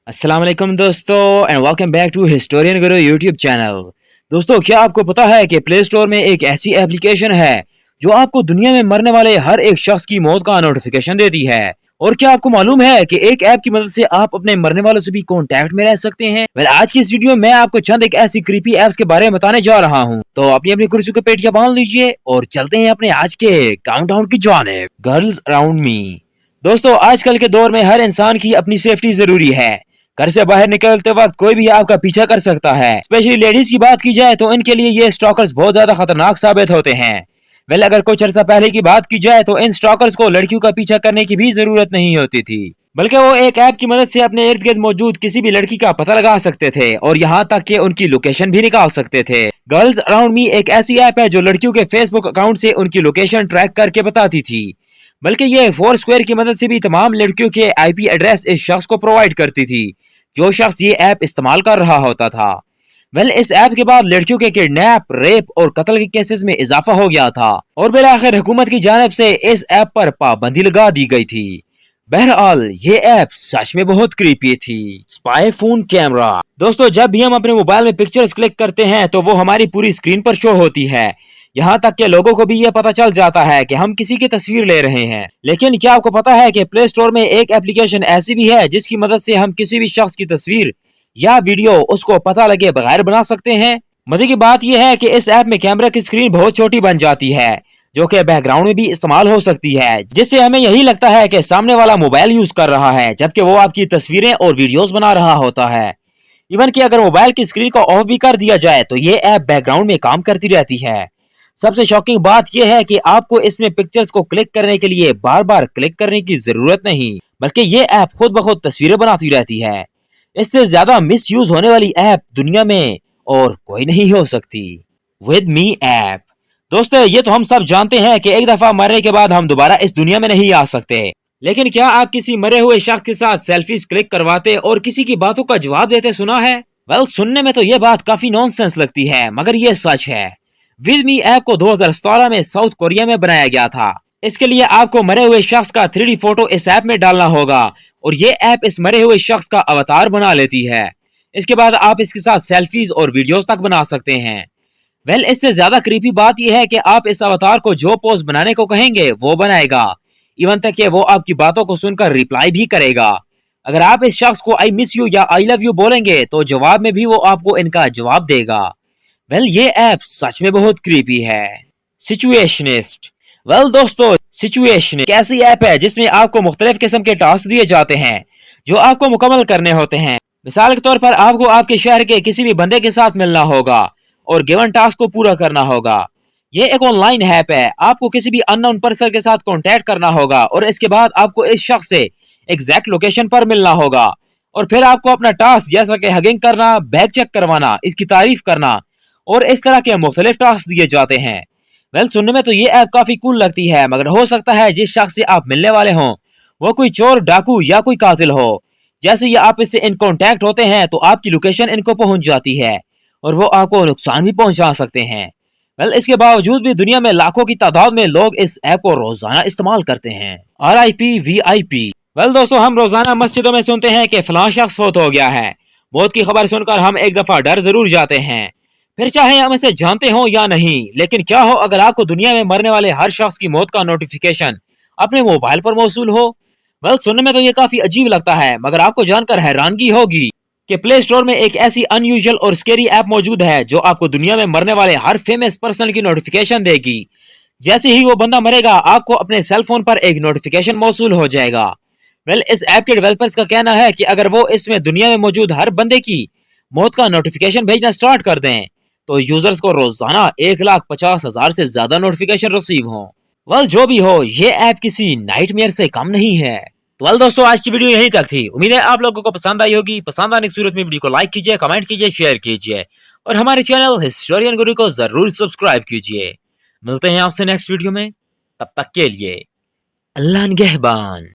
अस्सलाम वालेकुम दोस्तों and welcome back to historian guru YouTube channel. दोस्तों, क्या आपको पता है कि प्ले स्टोर में एक ऐसी एप्लीकेशन है जो आपको दुनिया में मरने वाले हर एक शख्स की मौत का नोटिफिकेशन देती है। और क्या आपको मालूम है कि एक ऐप की मदद से आप अपने मरने वालों से भी कांटेक्ट में रह सकते हैं। आज की इस वीडियो में मैं आपको चंद एक ऐसी क्रीपी ऐप्स के बारे में बताने जा रहा हूँ। तो अपनी अपनी कुर्सी को पेटियां बांध लीजिए और चलते हैं अपने आज के काउंटडाउन की जानिब। Girls around me. दोस्तों, आजकल के दौर में हर इंसान की अपनी सेफ्टी जरूरी है। घर से बाहर निकलते वक्त कोई भी आपका पीछा कर सकता है। स्पेशली लेडीज की बात की जाए तो इनके लिए ये स्टॉकर्स बहुत ज्यादा खतरनाक साबित होते हैं। अगर कुछ अर्सा पहले की बात की जाए तो इन स्टॉकर्स को लड़कियों का पीछा करने की भी जरूरत नहीं होती थी, बल्कि वो एक ऐप की मदद से अपने इर्द गिर्द मौजूद किसी भी लड़की का पता लगा सकते थे और यहाँ तक कि उनकी लोकेशन भी निकाल सकते थे। गर्ल्स अराउंड मी एक ऐसी ऐप है जो लड़कियों के फेसबुक अकाउंट से उनकी लोकेशन ट्रैक करके बताती थी, बल्कि ये फोर स्क्वायर की मदद से भी तमाम लड़कियों के IP एड्रेस इस शख्स को प्रोवाइड करती थी जो शख्स ये ऐप इस्तेमाल कर रहा होता था। इस ऐप के बाद लड़कियों के किडनैप, रेप और कत्ल के केसेस में इजाफा हो गया था और बिलाखिर हुकूमत की जानिब से इस ऐप पर पाबंदी लगा दी गई थी। बहरहाल ये ऐप सच में बहुत क्रीपी थी। Spy phone camera. दोस्तों, जब भी हम अपने मोबाइल में पिक्चर्स क्लिक करते हैं तो वो हमारी पूरी स्क्रीन पर शो होती है। यहाँ तक के लोगों को भी ये पता चल जाता है कि हम किसी की तस्वीर ले रहे हैं। लेकिन क्या आपको पता है कि प्ले स्टोर में एक एप्लीकेशन ऐसी भी है जिसकी मदद से हम किसी भी शख्स की तस्वीर या वीडियो उसको पता लगे बगैर बना सकते हैं। मजे की बात यह है कि इस ऐप में कैमरा की स्क्रीन बहुत छोटी बन जाती है जो कि बैकग्राउंड में भी इस्तेमाल हो सकती है, जिससे हमें यही लगता है कि सामने वाला मोबाइल यूज कर रहा है जबकि वो आपकी तस्वीरें और वीडियोस बना रहा होता है। इवन कि अगर मोबाइल की स्क्रीन को ऑफ भी कर दिया जाए तो ये ऐप बैकग्राउंड में काम करती रहती है। सबसे शॉकिंग बात यह है कि आपको इसमें पिक्चर्स को क्लिक करने के लिए बार बार क्लिक करने की जरूरत नहीं, बल्कि ये ऐप खुद ब खुद तस्वीरें बनाती रहती है। इससे ज्यादा मिस यूज होने वाली ऐप दुनिया में और कोई नहीं हो सकती। With me app. दोस्तों, ये तो हम सब जानते हैं कि एक दफा मरने के बाद हम दोबारा इस दुनिया में नहीं आ सकते, लेकिन क्या आप किसी मरे हुए शख्स के साथ सेल्फीज क्लिक करवाते और किसी की बातों का जवाब देते सुना है? सुनने में तो ये बात काफी नॉनसेंस लगती है, मगर ये सच है। विद मी ऐप को 2017 में साउथ कोरिया में बनाया गया था। इसके लिए आपको मरे हुए शख्स का 3D फोटो इस ऐप में डालना होगा और ये ऐप इस मरे हुए शख्स का अवतार बना लेती है। इसके बाद आप इसके साथ सेल्फीज और वीडियोस तक बना सकते हैं। इससे ज्यादा क्रीपी बात यह है कि आप इस अवतार को जो पोस्ट बनाने को कहेंगे वो बनाएगा, इवन तक कि वो आपकी बातों को सुनकर रिप्लाई भी करेगा। अगर आप इस शख्स को आई मिस यू या आई लव यू बोलेंगे तो जवाब में भी वो आपको इनका जवाब देगा। ये ऐप सच में बहुत क्रीपी है। सिचुएशनिस्ट। दोस्तों, सिचुएशन एक ऐसी ऐप है जिसमें आपको मुख्तलिफ किस्म के टास्क दिए जाते हैं जो आपको मुकम्मल करने होते हैं। मिसाल के तौर पर आपको आपके शहर के किसी भी बंदे के साथ मिलना होगा और गिवन टास्क को पूरा करना होगा। ये एक ऑनलाइन ऐप है। आपको किसी भी अननोन पर्सन के साथ कांटेक्ट करना होगा और इसके बाद आपको इस शख्स से एग्जैक्ट लोकेशन पर मिलना होगा और फिर आपको अपना टास्क जैसा कि हगिंग करना, बैग चेक करवाना, इसकी तारीफ करना और इस तरह के मुख्तलिफ टास्क दिए जाते हैं। सुनने में तो ये ऐप काफी कूल लगती है, मगर हो सकता है जिस शख्स से आप मिलने वाले हों वो कोई चोर, डाकू या कोई कातिल हो। जैसे ही आप इससे इन कांटेक्ट होते हैं तो आपकी लोकेशन इनको पहुंच जाती है और वो आपको नुकसान भी पहुंचा सकते हैं। इसके बावजूद भी दुनिया में लाखों की तादाद में लोग इस ऐप को रोजाना इस्तेमाल करते हैं। RIP VIP। दोस्तों, हम रोजाना मस्जिदों में सुनते हैं कि फलां शख्स फौत हो गया है। मौत की खबर सुनकर हम एक दफा डर जरूर जाते हैं, फिर चाहे हम इसे जानते हो या नहीं। लेकिन क्या हो अगर आपको दुनिया में मरने वाले हर शख्स की मौत का नोटिफिकेशन अपने मोबाइल पर मौसूल हो? सुनने में तो ये काफी अजीब लगता है, मगर आपको जानकर हैरानगी होगी कि प्ले स्टोर में एक ऐसी अनयूजुअल और स्केरी ऐप मौजूद है जो आपको दुनिया में मरने वाले हर फेमस पर्सन की नोटिफिकेशन देगी। जैसे ही वो बंदा मरेगा आपको अपने सेल फोन पर एक नोटिफिकेशन मौसूल हो जाएगा। इस ऐप के डेवलपर्स का कहना है कि अगर वो इसमें दुनिया में मौजूद हर बंदे की मौत का नोटिफिकेशन भेजना स्टार्ट कर दें तो यूजर्स को रोजाना 1,50,000 से ज्यादा नोटिफिकेशन रिसीव हो। जो भी हो, ये ऐप किसी नाइटमेयर से कम नहीं है। तो दोस्तों, आज की वीडियो यहीं तक थी। उम्मीद है आप लोगों को पसंद आई होगी। पसंद आने की सूरत में वीडियो को लाइक कीजिए, कमेंट कीजिए, शेयर कीजिए और हमारे चैनल हिस्टोरियन गुरु को जरूर सब्सक्राइब कीजिए। मिलते हैं आपसे नेक्स्ट वीडियो में, तब तक के लिए अल्लाह निगहबान।